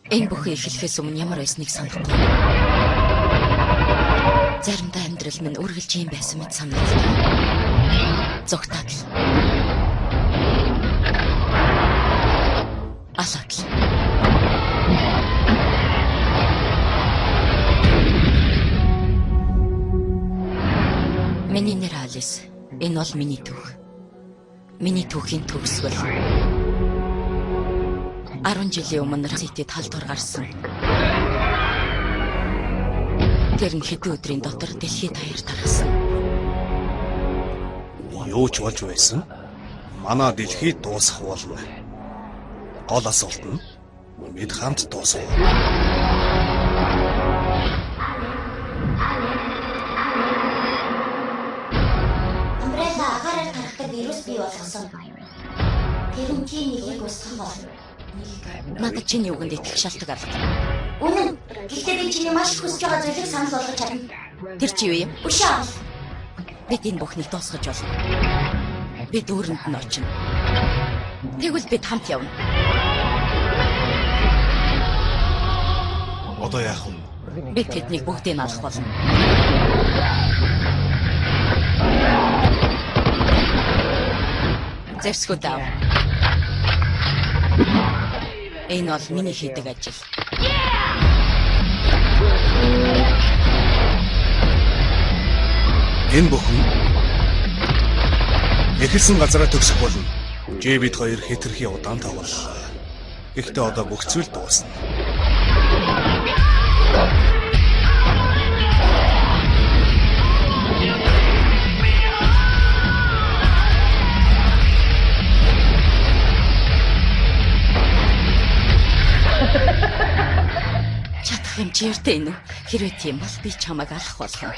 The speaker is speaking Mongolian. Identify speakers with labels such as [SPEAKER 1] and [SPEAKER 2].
[SPEAKER 1] Энэ бүхэн эхлэхээс өмнө ямар байсныг санахгүй. Заримдаа амьдрал минь үргэлж юм байсан мэт санагдав. Зогтаад л. Алаад л. Миний нэр Алис. Энэ бол миний түүх. Миний түүхийн төгсгөл. 10 жилийн өмнө Ситэд халдвар гарсан. Тэр нь хэдэн өдрийн дотор дэлхийд даяар тархсан.
[SPEAKER 2] Юу ч болж байсан? Манай дэлхийд дуусах болно. Гол асуулт нь бид хамт дуусах.
[SPEAKER 3] Амбрелла агаараар тархдаг вирус бий болгосон. Тэр нь чинийг устгах болно.
[SPEAKER 1] Надад чиний үгэнд итгэх шалтгаан алга.
[SPEAKER 3] Үнэн. Гэхдээ би чиний маш их хүсэж байгаа зүйлийг санал болгож чадна.
[SPEAKER 1] Тэр чи юу юм?
[SPEAKER 3] Ушаа.
[SPEAKER 1] Бид энэ бүхнийг дуусгаж болно. Бид өөрөнд нь очино. Тэгвэл бид хамт явна.
[SPEAKER 2] Одоо яах вэ?
[SPEAKER 1] Бид тэднийг бүгдийг алах болно. Зэвсгүүд аав. Энэ бол миний хийдэг ажил.
[SPEAKER 2] Энэ бүхэн эхэлсэн газараа төгсөх болно. Бид хоёр хэтэрхий удаан тавлаа. Гэхдээ одоо бүх зүйл дуусна.
[SPEAKER 1] Чадах юм чи ярдэ энэ үү? Хэрвээ тийм бол би чамайг алах болно.